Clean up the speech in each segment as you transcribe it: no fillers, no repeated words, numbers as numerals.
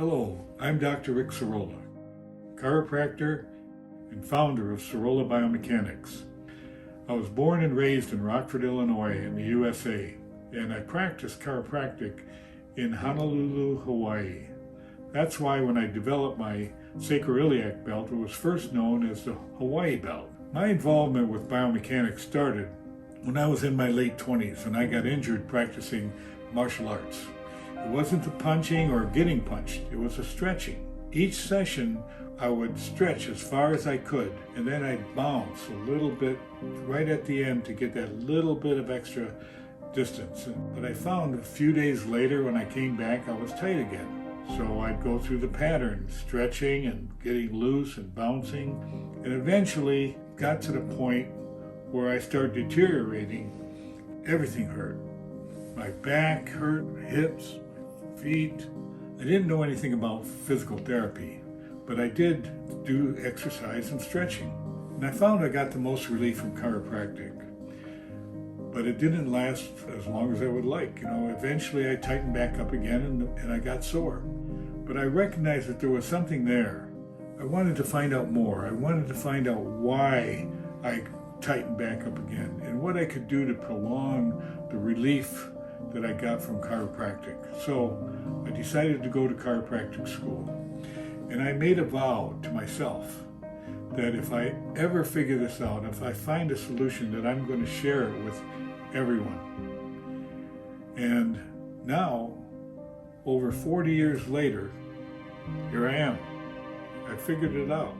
Hello, I'm Dr. Rick Serola, chiropractor and founder of Serola Biomechanics. I was born and raised in Rockford, Illinois in the USA, and I practiced chiropractic in Honolulu, Hawaii. That's why when I developed my Sacroiliac Belt, it was first known as the Hawaii Belt. My involvement with biomechanics started when I was in my late 20s and I got injured practicing martial arts. It wasn't the punching or getting punched, it was the stretching. Each session I would stretch as far as I could, and then I'd bounce a little bit right at the end to get that little bit of extra distance. But I found a few days later when I came back, I was tight again. So I'd go through the pattern, stretching and getting loose and bouncing, and eventually got to the point where I started deteriorating. Everything hurt. My back hurt, hips, feet. I didn't know anything about physical therapy, but I did do exercise and stretching. And I found I got the most relief from chiropractic. But it didn't last as long as I would like. Eventually I tightened back up again and I got sore. But I recognized that there was something there. I wanted to find out more. I wanted to find out why I tightened back up again and what I could do to prolong the relief that I got from chiropractic. So I decided to go to chiropractic school. And I made a vow to myself that if I ever figure this out, if I find a solution, that I'm going to share it with everyone. And now, over 40 years later, here I am. I figured it out.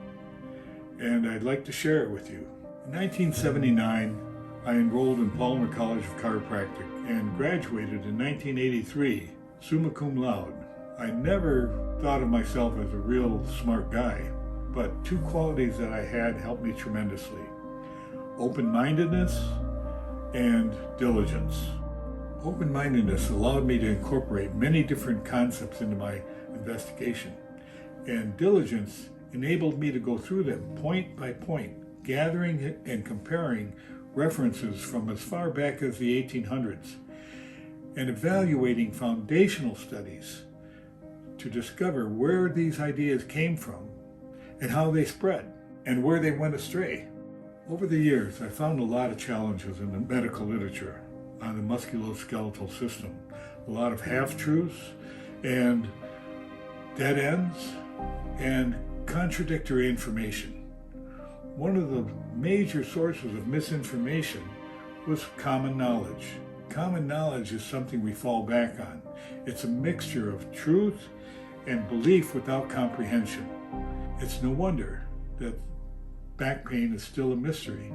And I'd like to share it with you. In 1979, I enrolled in Palmer College of Chiropractic and graduated in 1983, summa cum laude. I never thought of myself as a real smart guy, but two qualities that I had helped me tremendously: open-mindedness and diligence. Open-mindedness allowed me to incorporate many different concepts into my investigation, and diligence enabled me to go through them point by point, gathering and comparing references from as far back as the 1800s, and evaluating foundational studies to discover where these ideas came from and how they spread and where they went astray. Over the years, I found a lot of challenges in the medical literature on the musculoskeletal system, a lot of half-truths and dead ends and contradictory information. One of the major sources of misinformation was common knowledge. Common knowledge is something we fall back on. It's a mixture of truth and belief without comprehension. It's no wonder that back pain is still a mystery.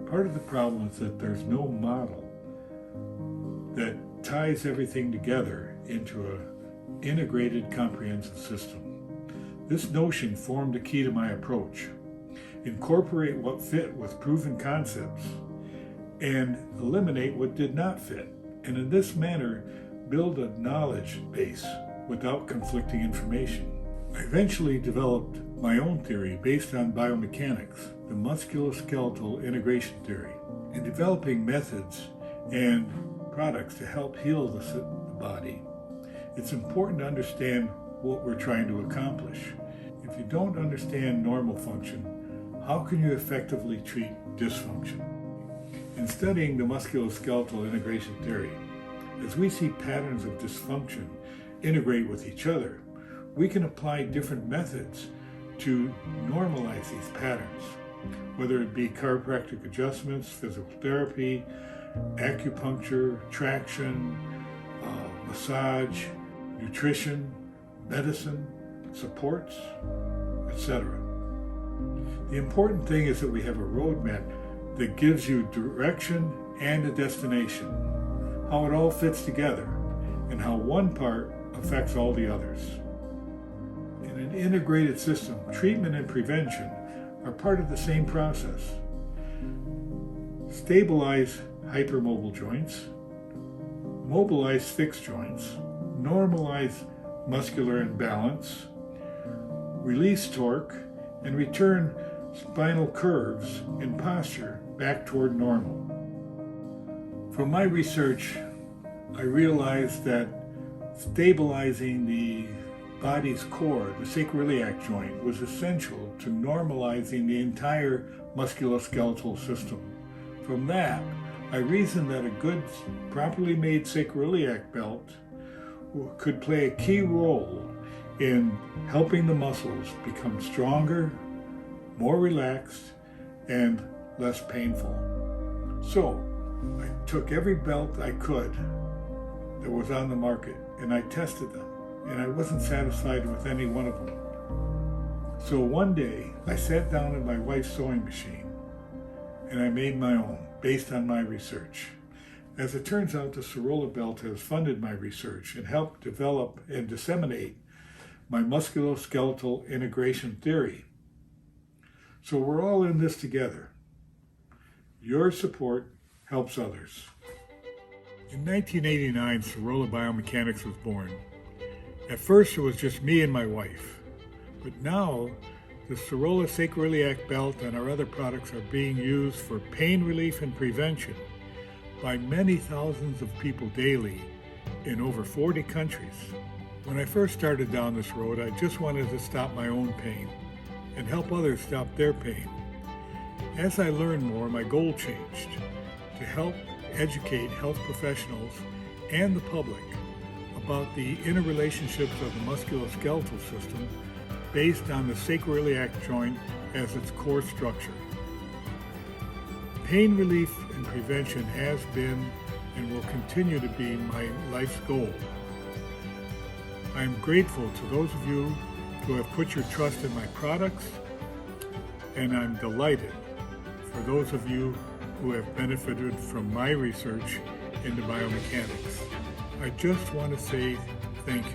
Part of the problem is that there's no model that ties everything together into an integrated, comprehensive system. This notion formed the key to my approach. Incorporate what fit with proven concepts and eliminate what did not fit, and in this manner build a knowledge base without conflicting information. I eventually developed my own theory based on biomechanics, the musculoskeletal integration theory, in developing methods and products to help heal the body. It's important to understand what we're trying to accomplish. If you don't understand normal function, how can you effectively treat dysfunction? In studying the musculoskeletal integration theory, as we see patterns of dysfunction integrate with each other, we can apply different methods to normalize these patterns, whether it be chiropractic adjustments, physical therapy, acupuncture, traction, massage, nutrition, medicine, supports, etc. The important thing is that we have a roadmap that gives you direction and a destination, how it all fits together, and how one part affects all the others. In an integrated system, treatment and prevention are part of the same process. Stabilize hypermobile joints, mobilize fixed joints, normalize muscular imbalance, release torque, and return spinal curves and posture back toward normal. From my research, I realized that stabilizing the body's core, the sacroiliac joint, was essential to normalizing the entire musculoskeletal system. From that, I reasoned that a good, properly made sacroiliac belt could play a key role in helping the muscles become stronger, more relaxed, and less painful. So, I took every belt I could that was on the market and I tested them, and I wasn't satisfied with any one of them. So one day, I sat down at my wife's sewing machine and I made my own, based on my research. As it turns out, the Serola belt has funded my research and helped develop and disseminate my musculoskeletal integration theory. So we're all in this together. Your support helps others. In 1989, Serola Biomechanics was born. At first, it was just me and my wife. But now, the Serola Sacroiliac Belt and our other products are being used for pain relief and prevention by many thousands of people daily in over 40 countries. When I first started down this road, I just wanted to stop my own pain and help others stop their pain. As I learned more, my goal changed to help educate health professionals and the public about the interrelationships of the musculoskeletal system based on the sacroiliac joint as its core structure. Pain relief and prevention has been and will continue to be my life's goal. I am grateful to those of you who have put your trust in my products, and I'm delighted for those of you who have benefited from my research into biomechanics. I just want to say thank you.